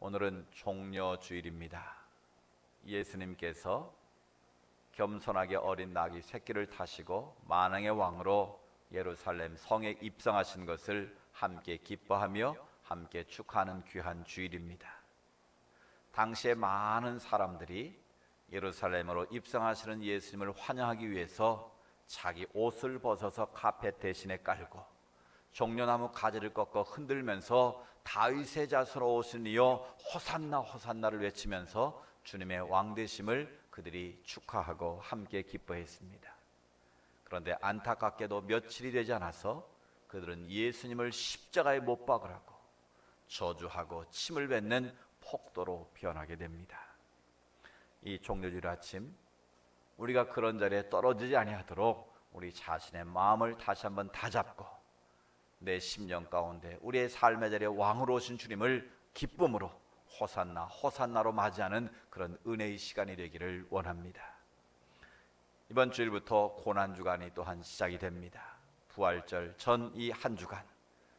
오늘은 종려주일입니다. 예수님께서 겸손하게 어린 나귀 새끼를 타시고 만왕의 왕으로 예루살렘 성에 입성하신 것을 함께 기뻐하며 함께 축하하는 귀한 주일입니다. 당시에 많은 사람들이 예루살렘으로 입성하시는 예수님을 환영하기 위해서 자기 옷을 벗어서 카펫 대신에 깔고 종려나무 가지를 꺾어 흔들면서 다윗의 자손으로 오신 이여 호산나 호산나를 외치면서 주님의 왕되심을 그들이 축하하고 함께 기뻐했습니다. 그런데 안타깝게도 며칠이 되지 않아서 그들은 예수님을 십자가에 못 박으라고 저주하고 침을 뱉는 폭도로 변하게 됩니다. 이 종려주일 아침 우리가 그런 자리에 떨어지지 아니하도록 우리 자신의 마음을 다시 한번 다잡고 내 심령 가운데 우리의 삶의 자리에 왕으로 오신 주님을 기쁨으로 호산나 호산나로 맞이하는 그런 은혜의 시간이 되기를 원합니다. 이번 주일부터 고난주간이 또한 시작이 됩니다. 부활절 전 이 한 주간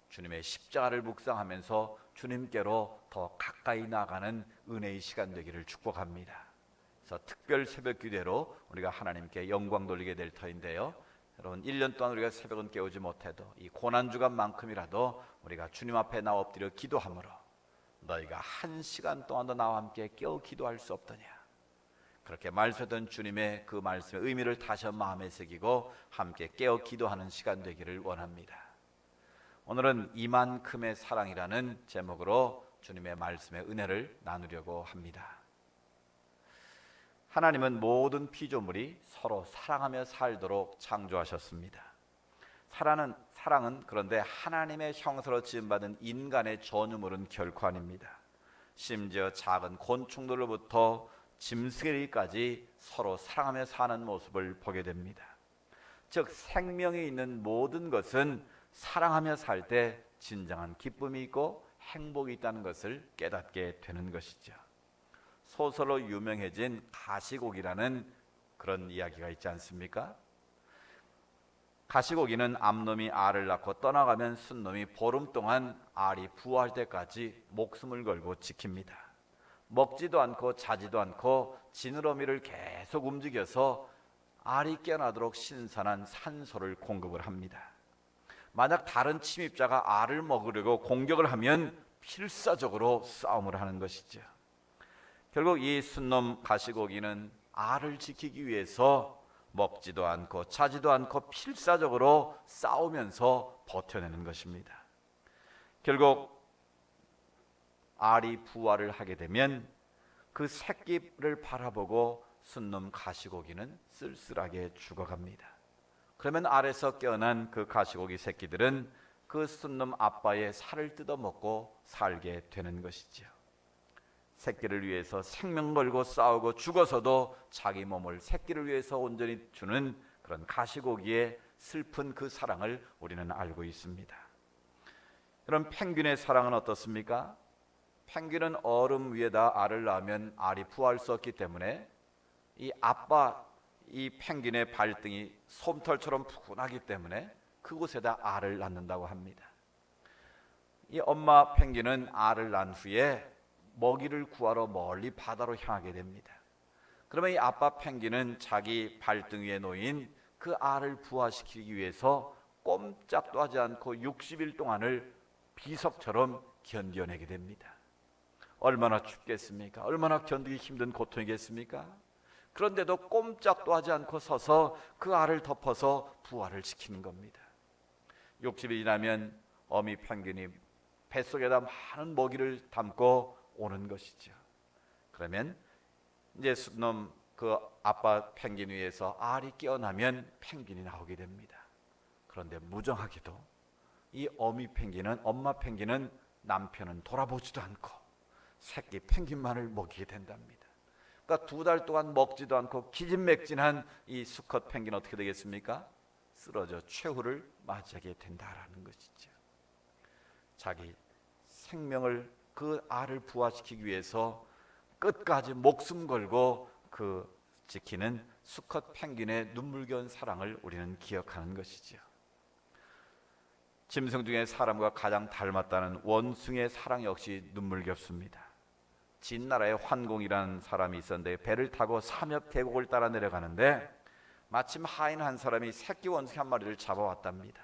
주님의 십자가를 묵상하면서 주님께로 더 가까이 나가는 은혜의 시간 되기를 축복합니다. 그래서 특별 새벽 기도로 우리가 하나님께 영광 돌리게 될 터인데요, 여러분 1년 동안 우리가 새벽은 깨우지 못해도 이 고난주간만큼이라도 우리가 주님 앞에 나와 엎드려 기도함으로 너희가 한 시간 동안도 나와 함께 깨어 기도할 수 없더냐, 그렇게 말씀하던 주님의 그 말씀의 의미를 다시 한번 마음에 새기고 함께 깨어 기도하는 시간 되기를 원합니다. 오늘은 이만큼의 사랑이라는 제목으로 주님의 말씀의 은혜를 나누려고 합니다. 하나님은 모든 피조물이 서로 사랑하며 살도록 창조하셨습니다. 사랑은 그런데 하나님의 형상으로 지음받은 인간의 전유물은 결코 아닙니다. 심지어 작은 곤충들로부터 짐승에게까지 서로 사랑하며 사는 모습을 보게 됩니다. 즉 생명이 있는 모든 것은 사랑하며 살 때 진정한 기쁨이 있고 행복이 있다는 것을 깨닫게 되는 것이죠. 소설로 유명해진 가시고기라는 그런 이야기가 있지 않습니까? 가시고기는 암놈이 알을 낳고 떠나가면 순놈이 보름 동안 알이 부화할 때까지 목숨을 걸고 지킵니다. 먹지도 않고 자지도 않고 지느러미를 계속 움직여서 알이 깨어나도록 신선한 산소를 공급을 합니다. 만약 다른 침입자가 알을 먹으려고 공격을 하면 필사적으로 싸움을 하는 것이죠. 결국 이 순놈 가시고기는 알을 지키기 위해서 먹지도 않고 자지도 않고 필사적으로 싸우면서 버텨내는 것입니다. 결국 알이 부화를 하게 되면 그 새끼를 바라보고 순놈 가시고기는 쓸쓸하게 죽어갑니다. 그러면 알에서 깨어난 그 가시고기 새끼들은 그 순놈 아빠의 살을 뜯어먹고 살게 되는 것이죠. 새끼를 위해서 생명 걸고 싸우고 죽어서도 자기 몸을 새끼를 위해서 온전히 주는 그런 가시고기의 슬픈 그 사랑을 우리는 알고 있습니다. 그럼 펭귄의 사랑은 어떻습니까? 펭귄은 얼음 위에다 알을 낳으면 알이 부화할 수 없기 때문에 이 펭귄의 발등이 솜털처럼 푸근하기 때문에 그곳에다 알을 낳는다고 합니다. 이 엄마 펭귄은 알을 낳은 후에 먹이를 구하러 멀리 바다로 향하게 됩니다. 그러면 이 아빠 펭귄은 자기 발등 위에 놓인 그 알을 부화시키기 위해서 꼼짝도 하지 않고 60일 동안을 비석처럼 견뎌내게 됩니다. 얼마나 춥겠습니까? 얼마나 견디기 힘든 고통이겠습니까? 그런데도 꼼짝도 하지 않고 서서 그 알을 덮어서 부화를 시키는 겁니다. 60일이 지나면 어미 펭귄이 뱃속에다 많은 먹이를 담고 오는 것이죠. 그러면 이제 순놈 그 아빠 펭귄 위에서 알이 깨어나면 펭귄이 나오게 됩니다. 그런데 무정하게도 이 엄마 펭귄은 남편은 돌아보지도 않고 새끼 펭귄만을 먹이게 된답니다. 그러니까 2달 동안 먹지도 않고 기진맥진한 이 수컷 펭귄 어떻게 되겠습니까? 쓰러져 최후를 맞이하게 된다라는 것이죠. 자기 생명을 그 알을 부화시키기 위해서 끝까지 목숨 걸고 그 지키는 수컷 펭귄의 눈물겨운 사랑을 우리는 기억하는 것이죠. 짐승 중에 사람과 가장 닮았다는 원숭이의 사랑 역시 눈물겹습니다. 진나라의 환공이라는 사람이 있었는데 배를 타고 삼엽 계곡을 따라 내려가는데 마침 하인 한 사람이 새끼 원숭이 한 마리를 잡아왔답니다.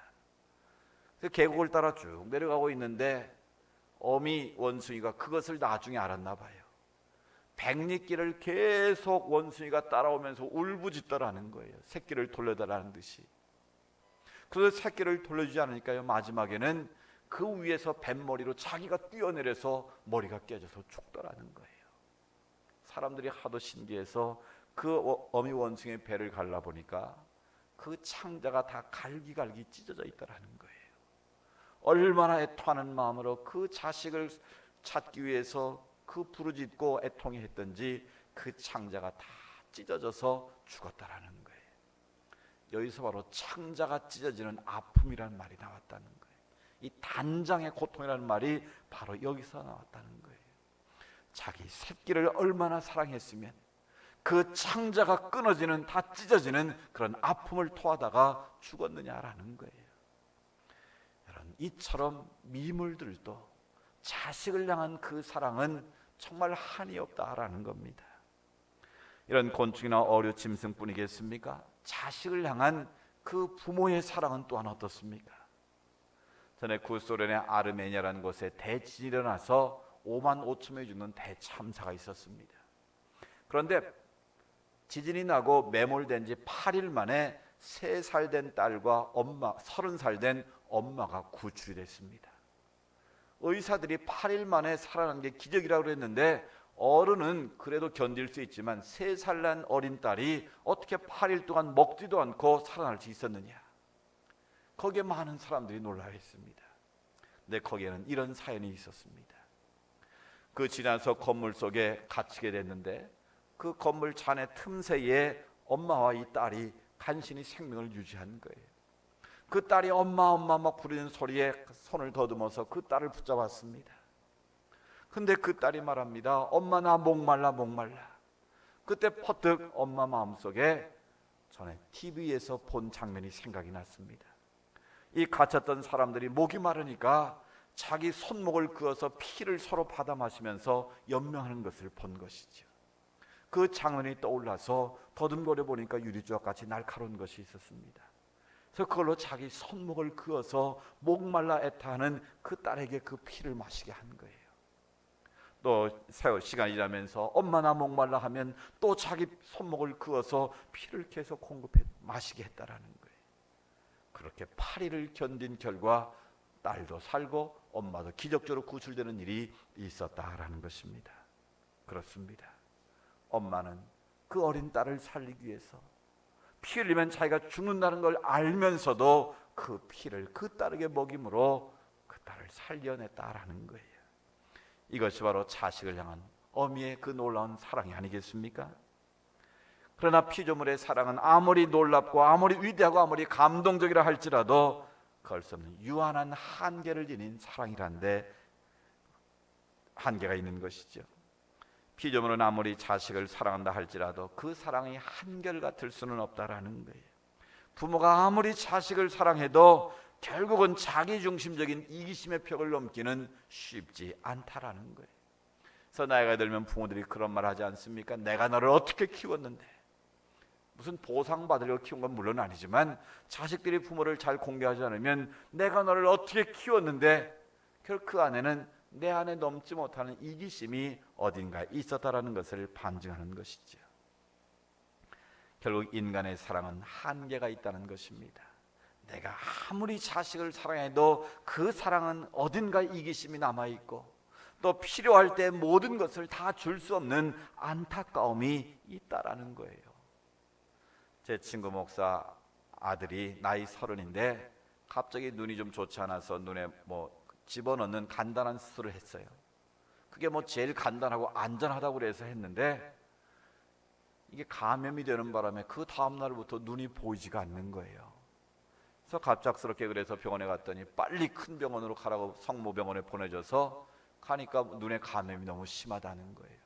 그 계곡을 따라 쭉 내려가고 있는데 어미 원숭이가 그것을 나중에 알았나 봐요. 백리길을 계속 원숭이가 따라오면서 울부짖더라는 거예요. 새끼를 돌려달라는 듯이. 그래서 새끼를 돌려주지 않으니까요, 마지막에는 그 위에서 뱃머리로 자기가 뛰어내려서 머리가 깨져서 죽더라는 거예요. 사람들이 하도 신기해서 그 어미 원숭이의 배를 갈라보니까 그 창자가 다 갈기갈기 찢어져 있더라는 거예요. 얼마나 애통하는 마음으로 그 자식을 찾기 위해서 그 부르짖고 애통해 했던지 그 창자가 다 찢어져서 죽었다라는 거예요. 여기서 바로 창자가 찢어지는 아픔이라는 말이 나왔다는 거예요. 이 단장의 고통이라는 말이 바로 여기서 나왔다는 거예요. 자기 새끼를 얼마나 사랑했으면 그 창자가 끊어지는, 다 찢어지는 그런 아픔을 토하다가 죽었느냐라는 거예요. 여러분, 이처럼 미물들도 자식을 향한 그 사랑은 정말 한이 없다라는 겁니다. 이런 곤충이나 어류, 짐승뿐이겠습니까? 자식을 향한 그 부모의 사랑은 또한 어떻습니까? 전에 구소련의 아르메니아라는 곳에 대지진이 일어나서 5만 5천 명이 죽는 대참사가 있었습니다. 그런데 지진이 나고 매몰된 지 8일 만에 3살 된 딸과 30살 된 엄마가 구출이 됐습니다. 의사들이 8일 만에 살아난 게 기적이라고 했는데 어른은 그래도 견딜 수 있지만 3살 난 어린 딸이 어떻게 8일 동안 먹지도 않고 살아날 수 있었느냐. 거기에 많은 사람들이 놀라했습니다. 근데 거기에는 이런 사연이 있었습니다. 그 지나서 건물 속에 갇히게 됐는데 그 건물 잔해 틈새에 엄마와 이 딸이 간신히 생명을 유지한 거예요. 그 딸이 엄마 엄마 막 부르는 소리에 손을 더듬어서 그 딸을 붙잡았습니다. 근데 그 딸이 말합니다. 엄마 나 목말라 목말라. 그때 퍼뜩 엄마 마음속에 전에 TV에서 본 장면이 생각이 났습니다. 이 갇혔던 사람들이 목이 마르니까 자기 손목을 그어서 피를 서로 받아 마시면서 연명하는 것을 본 것이죠. 그 장면이 떠올라서 더듬거려 보니까 유리조각같이 날카로운 것이 있었습니다. 그래서 그걸로 자기 손목을 그어서 목말라 애타하는 그 딸에게 그 피를 마시게 한 거예요. 또 시간이 지나면서 엄마 나 목말라 하면 또 자기 손목을 그어서 피를 계속 공급해 마시게 했다라는 거예요. 그렇게 8일을 견딘 결과 딸도 살고 엄마도 기적적으로 구출되는 일이 있었다라는 것입니다. 그렇습니다. 엄마는 그 어린 딸을 살리기 위해서 피 흘리면 자기가 죽는다는 걸 알면서도 그 피를 그 딸에게 먹임으로 그 딸을 살려냈다라는 거예요. 이것이 바로 자식을 향한 어미의 그 놀라운 사랑이 아니겠습니까? 그러나 피조물의 사랑은 아무리 놀랍고 아무리 위대하고 아무리 감동적이라 할지라도 그럴 수 없는 유한한 한계를 지닌 사랑이란데 한계가 있는 것이죠. 피조물은 아무리 자식을 사랑한다 할지라도 그 사랑이 한결같을 수는 없다라는 거예요. 부모가 아무리 자식을 사랑해도 결국은 자기중심적인 이기심의 벽을 넘기는 쉽지 않다라는 거예요. 그래서 나이가 들면 부모들이 그런 말 하지 않습니까? 내가 너를 어떻게 키웠는데. 무슨 보상받으려고 키운 건 물론 아니지만 자식들이 부모를 잘 공개하지 않으면 내가 너를 어떻게 키웠는데 결국 그 안에는 내 안에 넘지 못하는 이기심이 어딘가에 있었다라는 것을 반증하는 것이죠. 결국 인간의 사랑은 한계가 있다는 것입니다. 내가 아무리 자식을 사랑해도 그 사랑은 어딘가 이기심이 남아있고 또 필요할 때 모든 것을 다 줄 수 없는 안타까움이 있다라는 거예요. 제 친구 목사 아들이 나이 30인데 갑자기 눈이 좀 좋지 않아서 눈에 집어넣는 간단한 수술을 했어요. 그게 제일 간단하고 안전하다고 그래서 했는데 이게 감염이 되는 바람에 그 다음 날부터 눈이 보이지가 않는 거예요. 그래서 갑작스럽게 그래서 병원에 갔더니 빨리 큰 병원으로 가라고 성모병원에 보내줘서 가니까 눈에 감염이 너무 심하다는 거예요.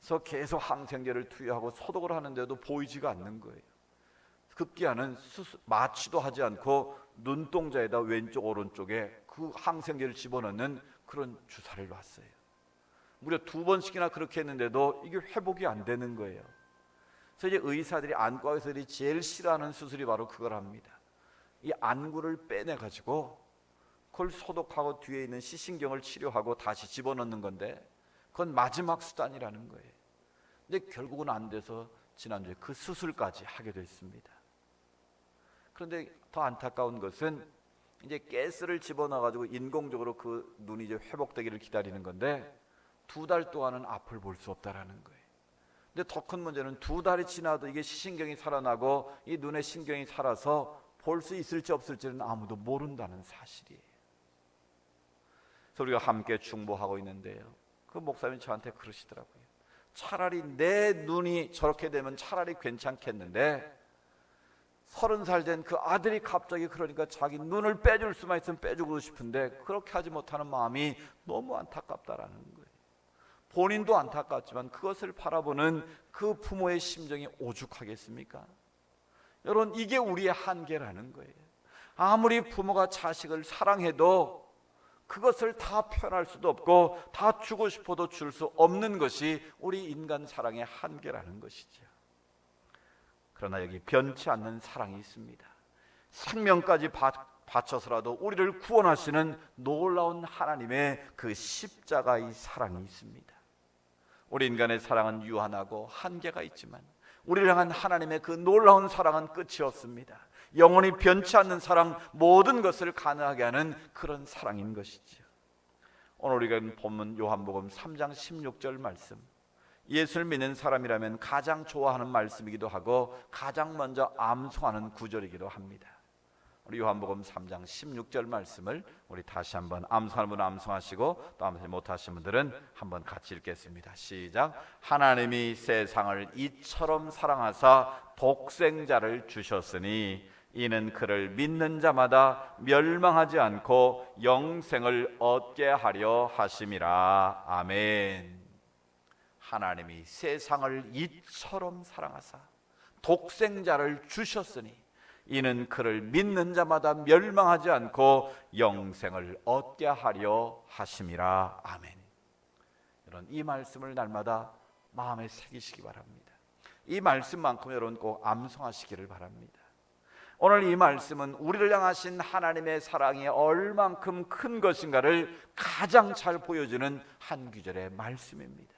그래서 계속 항생제를 투여하고 소독을 하는데도 보이지가 않는 거예요. 급기야는 마취도 하지 않고 눈동자에다 왼쪽 오른쪽에 그 항생제를 집어넣는 그런 주사를 놨어요. 무려 2번씩이나 그렇게 했는데도 이게 회복이 안 되는 거예요. 그래서 이제 의사들이, 안과 의사들이 제일 싫어하는 수술이 바로 그걸 합니다. 이 안구를 빼내 가지고 그걸 소독하고 뒤에 있는 시신경을 치료하고 다시 집어넣는 건데, 그건 마지막 수단이라는 거예요. 근데 결국은 안 돼서 지난주에 그 수술까지 하게 됐습니다. 그런데 더 안타까운 것은 이제 가스를 집어넣어 가지고 인공적으로 그 눈이 이제 회복되기를 기다리는 건데 2달 동안은 앞을 볼 수 없다라는 거예요. 근데 더 큰 문제는 2달이 지나도 이게 시신경이 살아나고 이 눈의 신경이 살아서 볼 수 있을지 없을지는 아무도 모른다는 사실이에요. 그래서 우리가 함께 중보하고 있는데요, 그 목사님이 저한테 그러시더라고요. 차라리 내 눈이 저렇게 되면 차라리 괜찮겠는데 30살 된 그 아들이 갑자기 그러니까 자기 눈을 빼줄 수만 있으면 빼주고 싶은데 그렇게 하지 못하는 마음이 너무 안타깝다라는 거예요. 본인도 안타깝지만 그것을 바라보는 그 부모의 심정이 오죽하겠습니까? 여러분, 이게 우리의 한계라는 거예요. 아무리 부모가 자식을 사랑해도 그것을 다 표현할 수도 없고 다 주고 싶어도 줄 수 없는 것이 우리 인간 사랑의 한계라는 것이죠. 그러나 여기 변치 않는 사랑이 있습니다. 생명까지 바쳐서라도 우리를 구원하시는 놀라운 하나님의 그 십자가의 사랑이 있습니다. 우리 인간의 사랑은 유한하고 한계가 있지만 우리를 향한 하나님의 그 놀라운 사랑은 끝이 없습니다. 영원히 변치 않는 사랑, 모든 것을 가능하게 하는 그런 사랑인 것이지요. 오늘 우리가 읽은 본문 요한복음 3장 16절 말씀, 예수를 믿는 사람이라면 가장 좋아하는 말씀이기도 하고 가장 먼저 암송하는 구절이기도 합니다. 우리 요한복음 3장 16절 말씀을 우리 다시 한번, 암송하는 분은 암송하시고 또 암송 못하신 분들은 한번 같이 읽겠습니다. 시작. 하나님이 세상을 이처럼 사랑하사 독생자를 주셨으니 이는 그를 믿는 자마다 멸망하지 않고 영생을 얻게 하려 하심이라. 아멘. 하나님이 세상을 이처럼 사랑하사 독생자를 주셨으니 이는 그를 믿는 자마다 멸망하지 않고 영생을 얻게 하려 하심이라. 아멘. 여러분, 이 말씀을 날마다 마음에 새기시기 바랍니다. 이 말씀만큼 여러분 꼭 암송하시기를 바랍니다. 오늘 이 말씀은 우리를 향하신 하나님의 사랑이 얼만큼 큰 것인가를 가장 잘 보여주는 한 구절의 말씀입니다.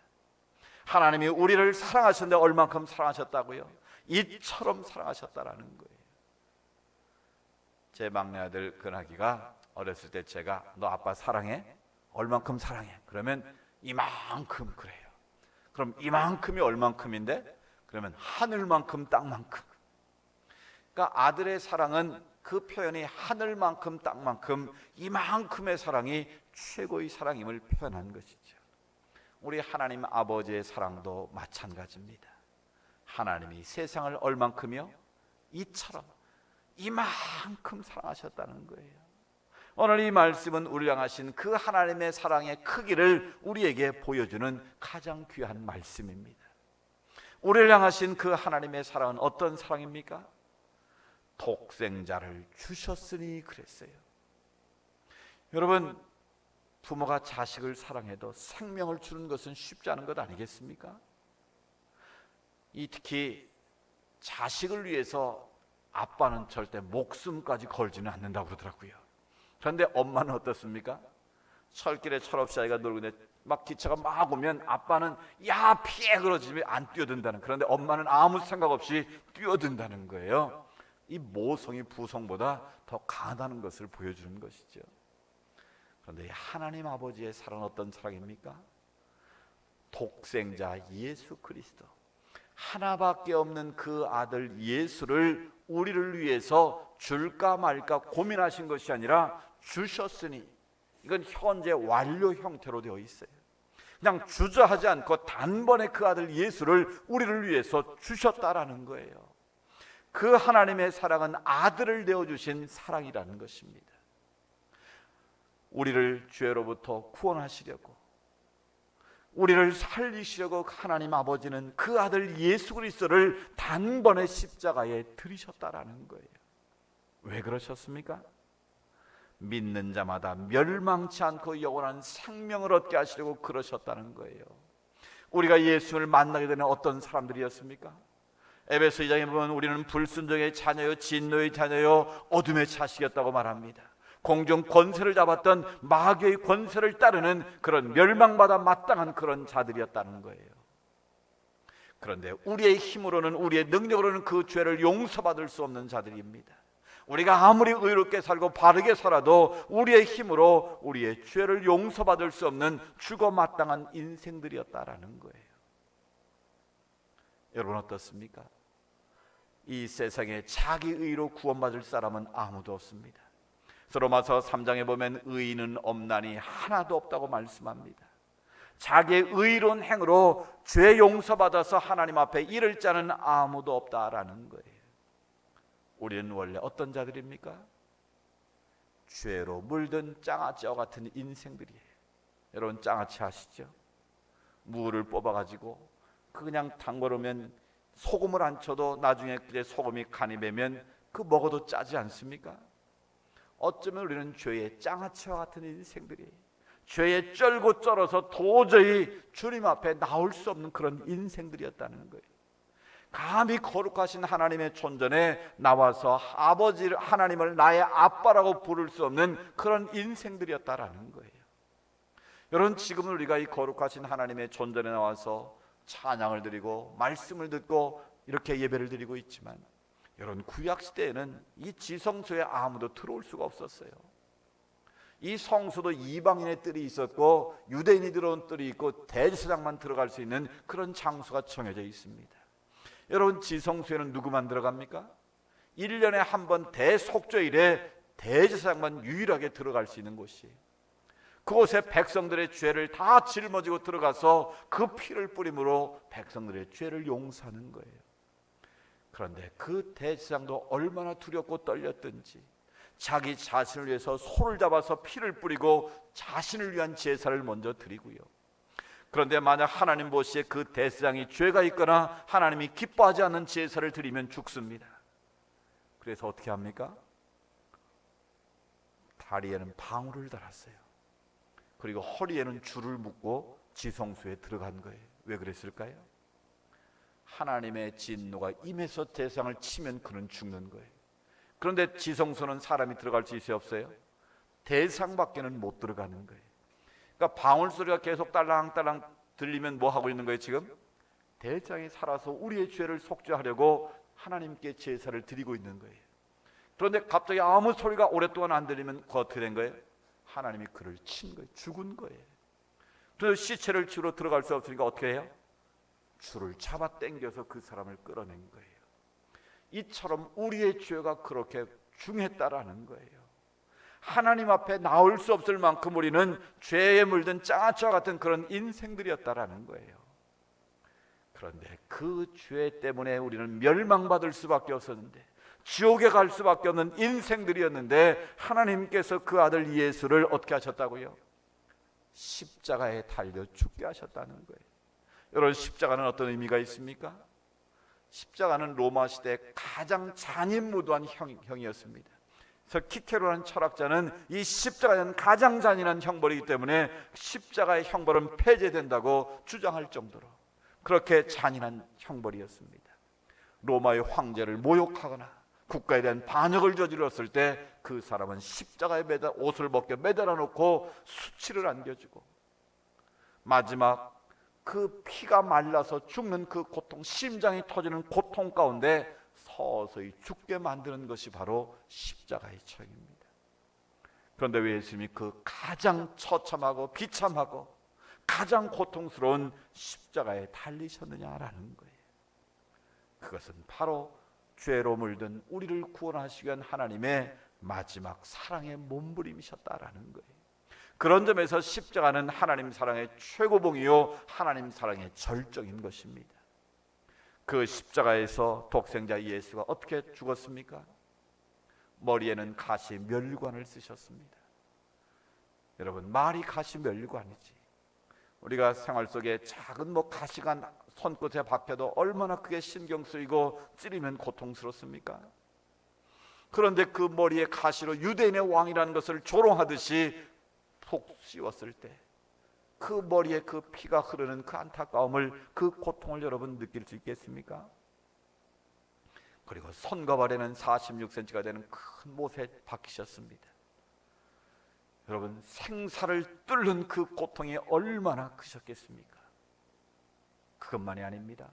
하나님이 우리를 사랑하셨는데 얼만큼 사랑하셨다고요? 이처럼 사랑하셨다라는 거예요. 제 막내 아들 근하기가 어렸을 때 제가 너 아빠 사랑해? 얼만큼 사랑해? 그러면 이만큼 그래요. 그럼 이만큼이 얼만큼인데? 그러면 하늘만큼 땅만큼. 그러니까 아들의 사랑은 그 표현이 하늘만큼 땅만큼 이만큼의 사랑이 최고의 사랑임을 표현한 것이죠. 우리 하나님 아버지의 사랑도 마찬가지입니다. 하나님이 세상을 얼만큼이요? 이처럼 이만큼 사랑하셨다는 거예요. 오늘 이 말씀은 우리를 향하신 그 하나님의 사랑의 크기를 우리에게 보여주는 가장 귀한 말씀입니다. 우리를 향하신 그 하나님의 사랑은 어떤 사랑입니까? 독생자를 주셨으니 그랬어요. 여러분, 부모가 자식을 사랑해도 생명을 주는 것은 쉽지 않은 것 아니겠습니까? 특히 자식을 위해서 아빠는 절대 목숨까지 걸지는 않는다고 그러더라고요. 그런데 엄마는 어떻습니까? 철길에 철없이 아이가 놀고 있는데 막 기차가 막 오면 아빠는 야 피해 그러지 안 뛰어든다는, 그런데 엄마는 아무 생각 없이 뛰어든다는 거예요. 이 모성이 부성보다 더 강하다는 것을 보여주는 것이죠. 그런데 하나님 아버지의 사랑은 어떤 사랑입니까? 독생자 예수 그리스도, 하나밖에 없는 그 아들 예수를 우리를 위해서 줄까 말까 고민하신 것이 아니라 주셨으니, 이건 현재 완료 형태로 되어 있어요. 그냥 주저하지 않고 단번에 그 아들 예수를 우리를 위해서 주셨다라는 거예요. 그 하나님의 사랑은 아들을 내어주신 사랑이라는 것입니다. 우리를 죄로부터 구원하시려고, 우리를 살리시려고 하나님 아버지는 그 아들 예수 그리스도를 단번에 십자가에 들이셨다라는 거예요. 왜 그러셨습니까? 믿는 자마다 멸망치 않고 영원한 생명을 얻게 하시려고 그러셨다는 거예요. 우리가 예수를 만나게 되는 어떤 사람들이었습니까? 에베소 2장에 보면 우리는 불순종의 자녀요, 진노의 자녀요, 어둠의 자식이었다고 말합니다. 공중 권세를 잡았던 마귀의 권세를 따르는 그런 멸망받아 마땅한 그런 자들이었다는 거예요. 그런데 우리의 힘으로는, 우리의 능력으로는 그 죄를 용서받을 수 없는 자들입니다. 우리가 아무리 의롭게 살고 바르게 살아도 우리의 힘으로 우리의 죄를 용서받을 수 없는 죽어 마땅한 인생들이었다라는 거예요. 여러분 어떻습니까? 이 세상에 자기 의로 구원받을 사람은 아무도 없습니다. 로마서 3장에 보면 의인은 없나니 하나도 없다고 말씀합니다. 자기의 의로운 행으로 죄 용서받아서 하나님 앞에 이를 자는 아무도 없다라는 거예요. 우리는 원래 어떤 자들입니까? 죄로 물든 장아찌와 같은 인생들이에요. 여러분 장아찌 아시죠? 무를 뽑아가지고 그냥 담궈놓으면 소금을 안 쳐도 나중에 그제 소금이 간이 배면 그 먹어도 짜지 않습니까? 어쩌면 우리는 죄의 장아찌와 같은 인생들이에요. 죄에 쩔고 쩔어서 도저히 주님 앞에 나올 수 없는 그런 인생들이었다는 거예요. 감히 거룩하신 하나님의 존전에 나와서 아버지 하나님을 나의 아빠라고 부를 수 없는 그런 인생들이었다라는 거예요. 여러분 지금은 우리가 이 거룩하신 하나님의 존전에 나와서 찬양을 드리고 말씀을 듣고 이렇게 예배를 드리고 있지만, 여러분 구약시대에는 이 지성소에 아무도 들어올 수가 없었어요. 이 성소도 이방인의 뜰이 있었고 유대인이 들어온 뜰이 있고 대제사장만 들어갈 수 있는 그런 장소가 정해져 있습니다. 여러분 지성소에는 누구만 들어갑니까? 1년에 한 번 대속죄일에 대제사장만 유일하게 들어갈 수 있는 곳이에요. 그곳에 백성들의 죄를 다 짊어지고 들어가서 그 피를 뿌림으로 백성들의 죄를 용서하는 거예요. 그런데 그 대제사장도 얼마나 두렵고 떨렸던지 자기 자신을 위해서 소를 잡아서 피를 뿌리고 자신을 위한 제사를 먼저 드리고요. 그런데 만약 하나님 보시기에 그 대제사장이 죄가 있거나 하나님이 기뻐하지 않는 제사를 드리면 죽습니다. 그래서 어떻게 합니까? 다리에는 방울을 달았어요. 그리고 허리에는 줄을 묶고 지성소에 들어간 거예요. 왜 그랬을까요? 하나님의 진노가 임해서 대상을 치면 그는 죽는 거예요. 그런데 지성소는 사람이 들어갈 수 있어요, 없어요? 대상밖에는 못 들어가는 거예요. 그러니까 방울 소리가 계속 딸랑딸랑 들리면 뭐 하고 있는 거예요 지금? 대장이 살아서 우리의 죄를 속죄하려고 하나님께 제사를 드리고 있는 거예요. 그런데 갑자기 아무 소리가 오랫동안 안 들리면 그 어떻게 된 거예요? 하나님이 그를 친 거예요. 죽은 거예요. 그래서 시체를 치러 들어갈 수 없으니까 어떻게 해요? 줄을 잡아 당겨서 그 사람을 끌어낸 거예요. 이처럼 우리의 죄가 그렇게 중했다라는 거예요. 하나님 앞에 나올 수 없을 만큼 우리는 죄에 물든 장아찌와 같은 그런 인생들이었다라는 거예요. 그런데 그 죄 때문에 우리는 멸망받을 수밖에 없었는데, 지옥에 갈 수밖에 없는 인생들이었는데, 하나님께서 그 아들 예수를 어떻게 하셨다고요? 십자가에 달려 죽게 하셨다는 거예요. 여러분 십자가는 어떤 의미가 있습니까? 십자가는 로마 시대 가장 잔인무도한 형이었습니다. 그래서 키케로라는 철학자는 이 십자가는 가장 잔인한 형벌이기 때문에 십자가의 형벌은 폐지된다고 주장할 정도로 그렇게 잔인한 형벌이었습니다. 로마의 황제를 모욕하거나 국가에 대한 반역을 저질렀을 때 그 사람은 십자가에 옷을 벗겨 매달아 놓고 수치를 안겨주고, 마지막 그 피가 말라서 죽는 그 고통, 심장이 터지는 고통 가운데 서서히 죽게 만드는 것이 바로 십자가의 처형입니다. 그런데 왜 예수님이 그 가장 처참하고 비참하고 가장 고통스러운 십자가에 달리셨느냐라는 거예요. 그것은 바로 죄로 물든 우리를 구원하시기 위한 하나님의 마지막 사랑의 몸부림이셨다라는 거예요. 그런 점에서 십자가는 하나님 사랑의 최고봉이요 하나님 사랑의 절정인 것입니다. 그 십자가에서 독생자 예수가 어떻게 죽었습니까? 머리에는 가시 멸관을 쓰셨습니다. 여러분 말이 가시 멸관이지, 우리가 생활 속에 작은 가시가 손끝에 박혀도 얼마나 그게 신경 쓰이고 찌르면 고통스럽습니까? 그런데 그 머리에 가시로 유대인의 왕이라는 것을 조롱하듯이 푹 씌웠을 때 그 머리에 그 피가 흐르는 그 안타까움을, 그 고통을 여러분 느낄 수 있겠습니까? 그리고 손과 발에는 46cm가 되는 큰 못에 박히셨습니다. 여러분, 생사를 뚫는 그 고통이 얼마나 크셨겠습니까? 그것만이 아닙니다.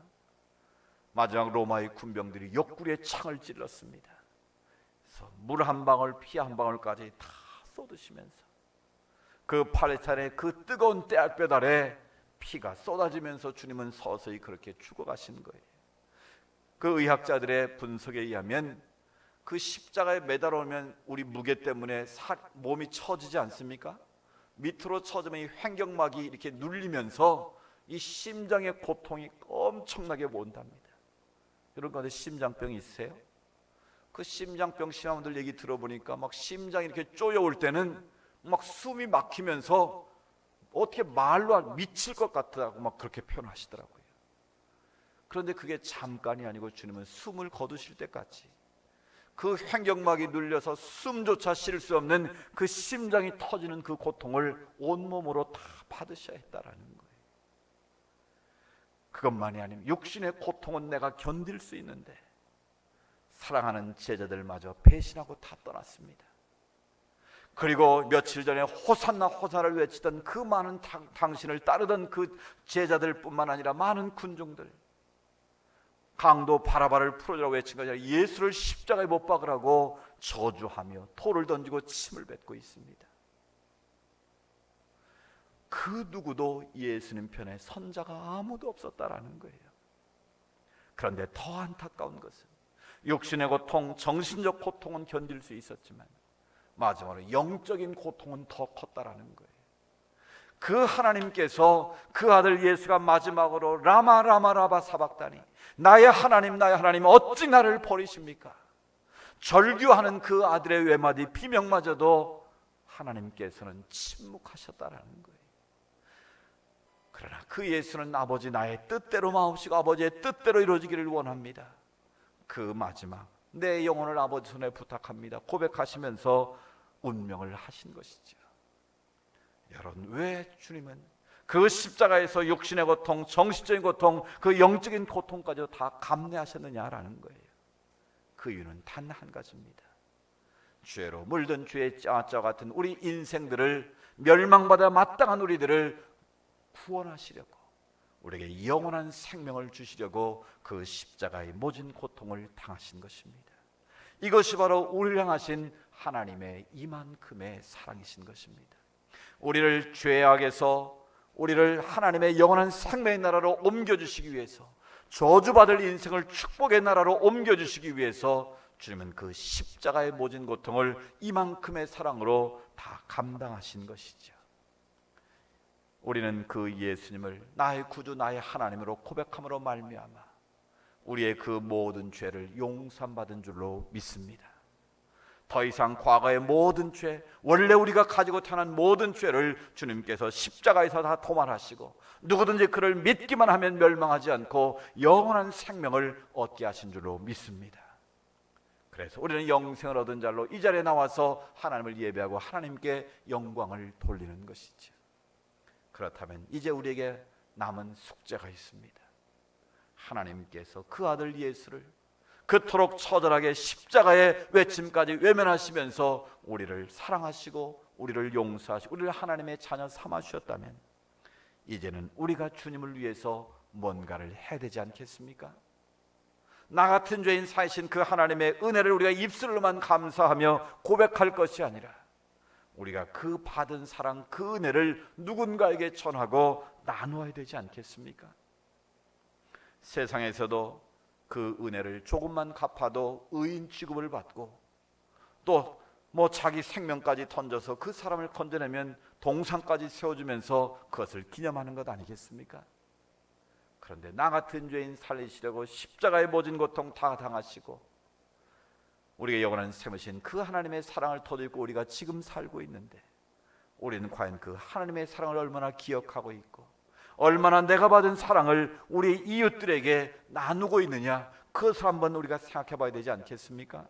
마지막 로마의 군병들이 옆구리에 창을 찔렀습니다. 그래서 물 한 방울, 피 한 방울까지 다 쏟으시면서 그 팔레스타인의 그 뜨거운 떼약볕 아래 피가 쏟아지면서 주님은 서서히 그렇게 죽어가신 거예요. 그 의학자들의 분석에 의하면 그 십자가에 매달아오면 우리 무게 때문에 몸이 처지지 않습니까? 밑으로 처지면 이 횡격막이 이렇게 눌리면서 이 심장의 고통이 엄청나게 온답니다. 여러분 가운데 심장병이 있으세요? 그 심장병 심한 분들 얘기 들어보니까 막 심장이 이렇게 쪼여올 때는 막 숨이 막히면서 어떻게 말로 미칠 것 같다고 막 그렇게 표현하시더라고요. 그런데 그게 잠깐이 아니고 주님은 숨을 거두실 때까지 그 횡격막이 눌려서 숨조차 쉴 수 없는 그 심장이 터지는 그 고통을 온몸으로 다 받으셔야 했다라는 거예요. 그것만이 아니면 육신의 고통은 내가 견딜 수 있는데 사랑하는 제자들마저 배신하고 다 떠났습니다. 그리고 며칠 전에 호산나 호산나를 외치던 그 많은 당신을 따르던 그 제자들뿐만 아니라 많은 군중들, 강도 바라바를 풀어주라고 외친 것이 아니라 예수를 십자가에 못 박으라고 저주하며 돌을 던지고 침을 뱉고 있습니다. 그 누구도 예수님 편에 선자가 아무도 없었다라는 거예요. 그런데 더 안타까운 것은 육신의 고통, 정신적 고통은 견딜 수 있었지만 마지막으로 영적인 고통은 더 컸다라는 거예요. 그 하나님께서 그 아들 예수가 마지막으로 라마 라마 라바 사박다니, 나의 하나님 나의 하나님 어찌 나를 버리십니까? 절규하는 그 아들의 외마디 비명마저도 하나님께서는 침묵하셨다라는 거예요. 그러나 그 예수는 아버지 나의 뜻대로 마옵시고 아버지의 뜻대로 이루어지기를 원합니다. 그 마지막 내 영혼을 아버지 손에 부탁합니다 고백하시면서 운명을 하신 것이죠. 여러분, 왜 주님은 그 십자가에서 육신의 고통, 정신적인 고통, 그 영적인 고통까지 다 감내하셨느냐라는 거예요. 그 이유는 단 한 가지입니다. 죄로 물든 죄의 짜와 같은 우리 인생들을, 멸망받아 마땅한 우리들을 구원하시려고, 우리에게 영원한 생명을 주시려고 그 십자가의 모진 고통을 당하신 것입니다. 이것이 바로 우리를 향하신 하나님의 이만큼의 사랑이신 것입니다. 우리를 죄악에서 우리를 하나님의 영원한 생명의 나라로 옮겨주시기 위해서, 저주받을 인생을 축복의 나라로 옮겨주시기 위해서 주님은 그 십자가의 모진 고통을 이만큼의 사랑으로 다 감당하신 것이죠. 우리는 그 예수님을 나의 구주 나의 하나님으로 고백함으로 말미암아 우리의 그 모든 죄를 용서받은 줄로 믿습니다. 더 이상 과거의 모든 죄, 원래 우리가 가지고 태어난 모든 죄를 주님께서 십자가에서 다 도말하시고 누구든지 그를 믿기만 하면 멸망하지 않고 영원한 생명을 얻게 하신 줄로 믿습니다. 그래서 우리는 영생을 얻은 자로 이 자리에 나와서 하나님을 예배하고 하나님께 영광을 돌리는 것이죠. 그렇다면 이제 우리에게 남은 숙제가 있습니다. 하나님께서 그 아들 예수를 그토록 처절하게 십자가의 외침까지 외면하시면서 우리를 사랑하시고 우리를 용서하시고 우리를 하나님의 자녀 삼아 주셨다면 이제는 우리가 주님을 위해서 뭔가를 해야 되지 않겠습니까? 나 같은 죄인 사이신 그 하나님의 은혜를 우리가 입술로만 감사하며 고백할 것이 아니라 우리가 그 받은 사랑, 그 은혜를 누군가에게 전하고 나누어야 되지 않겠습니까? 세상에서도 그 은혜를 조금만 갚아도 의인 취급을 받고 또 자기 생명까지 던져서 그 사람을 건져내면 동상까지 세워주면서 그것을 기념하는 것 아니겠습니까? 그런데 나 같은 죄인 살리시려고 십자가의 모진 고통 다 당하시고 우리에게 영원한 생명이신 그 하나님의 사랑을 터득고 우리가 지금 살고 있는데 우리는 과연 그 하나님의 사랑을 얼마나 기억하고 있고 얼마나 내가 받은 사랑을 우리 이웃들에게 나누고 있느냐, 그것을 한번 우리가 생각해 봐야 되지 않겠습니까?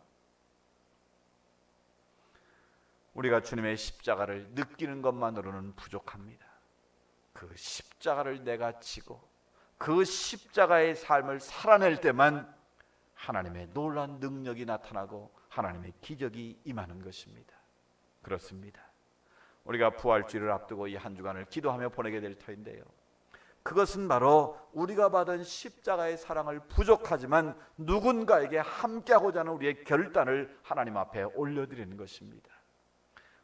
우리가 주님의 십자가를 느끼는 것만으로는 부족합니다. 그 십자가를 내가 지고 그 십자가의 삶을 살아낼 때만 하나님의 놀라운 능력이 나타나고 하나님의 기적이 임하는 것입니다. 그렇습니다. 우리가 부활주의를 앞두고 이 한 주간을 기도하며 보내게 될 터인데요, 그것은 바로 우리가 받은 십자가의 사랑을 부족하지만 누군가에게 함께하고자 하는 우리의 결단을 하나님 앞에 올려드리는 것입니다.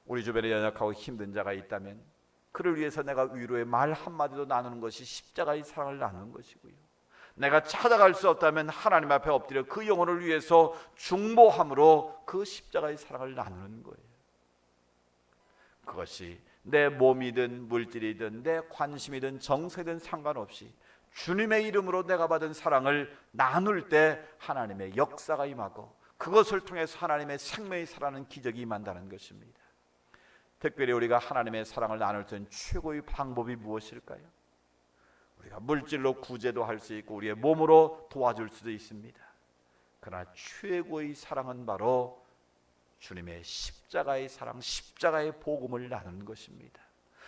우리 주변에 연약하고 힘든 자가 있다면 그를 위해서 내가 위로의 말 한마디도 나누는 것이 십자가의 사랑을 나누는 것이고요, 내가 찾아갈 수 없다면 하나님 앞에 엎드려 그 영혼을 위해서 중보함으로 그 십자가의 사랑을 나누는 거예요. 그것이 내 몸이든 물질이든 내 관심이든 정서든 상관없이 주님의 이름으로 내가 받은 사랑을 나눌 때 하나님의 역사가 임하고 그것을 통해서 하나님의 생명이 살아나는 기적이 임한다는 것입니다. 특별히 우리가 하나님의 사랑을 나눌 때 최고의 방법이 무엇일까요? 우리가 물질로 구제도 할 수 있고 우리의 몸으로 도와줄 수도 있습니다. 그러나 최고의 사랑은 바로 주님의 십자가의 사랑, 십자가의 복음을 나누는 것입니다.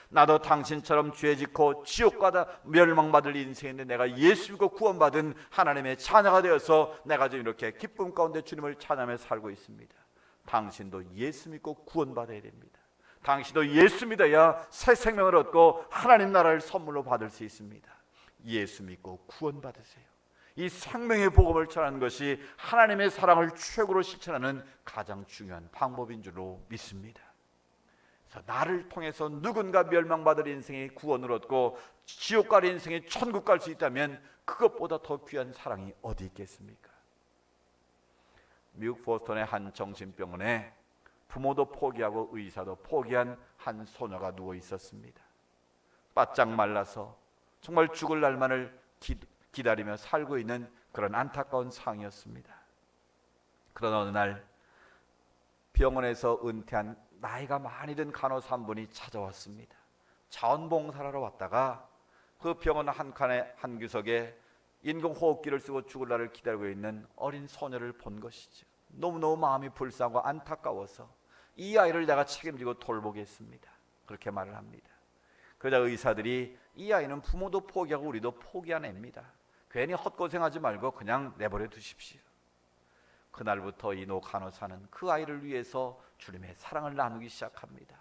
나도 당신처럼 죄 짓고 지옥과 멸망받을 인생인데 내가 예수 믿고 구원받은 하나님의 자녀가 되어서 내가 지금 이렇게 기쁨 가운데 주님을 찬양하며 살고 있습니다. 당신도 예수 믿고 구원받아야 됩니다. 당신도 예수 믿어야 새 생명을 얻고 하나님 나라를 선물로 받을 수 있습니다. 예수 믿고 구원받으세요. 이 생명의 복음을 전하는 것이 하나님의 사랑을 최고로 실천하는 가장 중요한 방법인 줄로 믿습니다. 그래서 나를 통해서 누군가 멸망받을 인생의 구원을 얻고 지옥 갈 인생의 천국 갈 수 있다면 그것보다 더 귀한 사랑이 어디 있겠습니까? 미국 보스턴의 한 정신병원에 부모도 포기하고 의사도 포기한 한 소녀가 누워 있었습니다. 바짝 말라서 정말 죽을 날만을 기다리며 살고 있는 그런 안타까운 상황이었습니다. 그러나 어느 날 병원에서 은퇴한 나이가 많이 든 간호사 한 분이 찾아왔습니다. 자원봉사하러 왔다가 그 병원 한 칸에 한 구석에 인공호흡기를 쓰고 죽을 날을 기다리고 있는 어린 소녀를 본 것이죠. 너무너무 마음이 불쌍하고 안타까워서 이 아이를 내가 책임지고 돌보겠습니다, 그렇게 말을 합니다. 그러자 의사들이 이 아이는 부모도 포기하고 우리도 포기한 애입니다. 괜히 헛고생하지 말고 그냥 내버려 두십시오. 그날부터 이 노 간호사는 그 아이를 위해서 주님의 사랑을 나누기 시작합니다.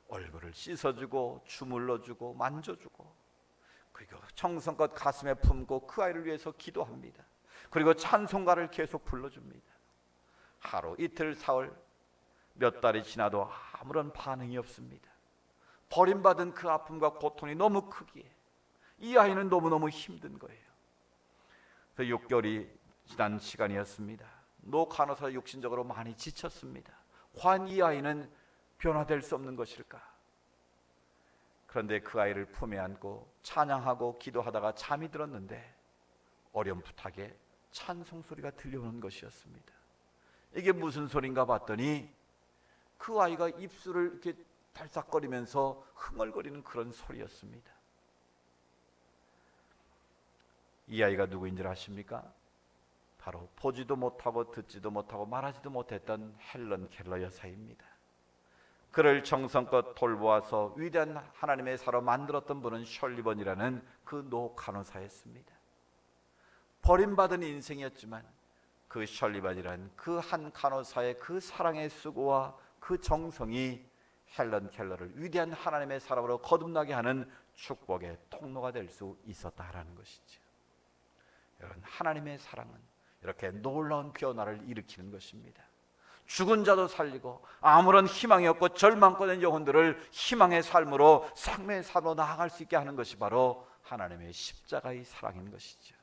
얼굴을 씻어주고 주물러주고 만져주고, 그리고 정성껏 가슴에 품고 그 아이를 위해서 기도합니다. 그리고 찬송가를 계속 불러줍니다. 하루 이틀 사흘 몇 달이 지나도 아무런 반응이 없습니다. 버림받은 그 아픔과 고통이 너무 크기에 이 아이는 너무너무 힘든 거예요. 그래서 6개월이 지난 시간이었습니다. 노 간호사 육신적으로 많이 지쳤습니다. 과연 이 아이는 변화될 수 없는 것일까? 그런데 그 아이를 품에 안고 찬양하고 기도하다가 잠이 들었는데 어렴풋하게 찬송 소리가 들려오는 것이었습니다. 이게 무슨 소린가 봤더니 그 아이가 입술을 이렇게 달싹거리면서 흥얼거리는 그런 소리였습니다. 이 아이가 누구인 줄 아십니까? 바로 보지도 못하고 듣지도 못하고 말하지도 못했던 헬런 켈러 여사입니다. 그를 정성껏 돌보아서 위대한 하나님의 사로 만들었던 분은 셜리번이라는 그 노 간호사였습니다. 버림받은 인생이었지만 그 셜리번이라는 그 한 간호사의 그 사랑의 수고와 그 정성이 헬런 켈러를 위대한 하나님의 사람으로 거듭나게 하는 축복의 통로가 될 수 있었다라는 것이죠. 여러분, 하나님의 사랑은 이렇게 놀라운 변화를 일으키는 것입니다. 죽은 자도 살리고 아무런 희망이 없고 절망권된 영혼들을 희망의 삶으로 생명의 삶으로 나아갈 수 있게 하는 것이 바로 하나님의 십자가의 사랑인 것이죠.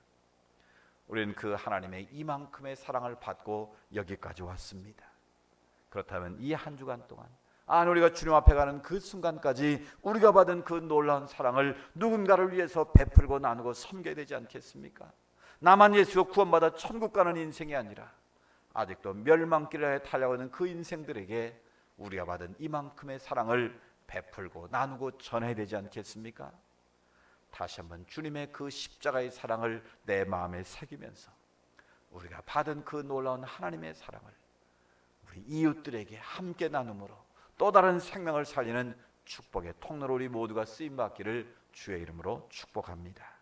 우리는 그 하나님의 이만큼의 사랑을 받고 여기까지 왔습니다. 그렇다면 이 한 주간 동안 우리가 주님 앞에 가는 그 순간까지 우리가 받은 그 놀라운 사랑을 누군가를 위해서 베풀고 나누고 섬겨야 되지 않겠습니까? 나만 예수로 구원받아 천국 가는 인생이 아니라 아직도 멸망길에 달려가는 그 인생들에게 우리가 받은 이만큼의 사랑을 베풀고 나누고 전해야 되지 않겠습니까? 다시 한번 주님의 그 십자가의 사랑을 내 마음에 새기면서 우리가 받은 그 놀라운 하나님의 사랑을 우리 이웃들에게 함께 나눔으로 또 다른 생명을 살리는 축복의 통로로 우리 모두가 쓰임 받기를 주의 이름으로 축복합니다.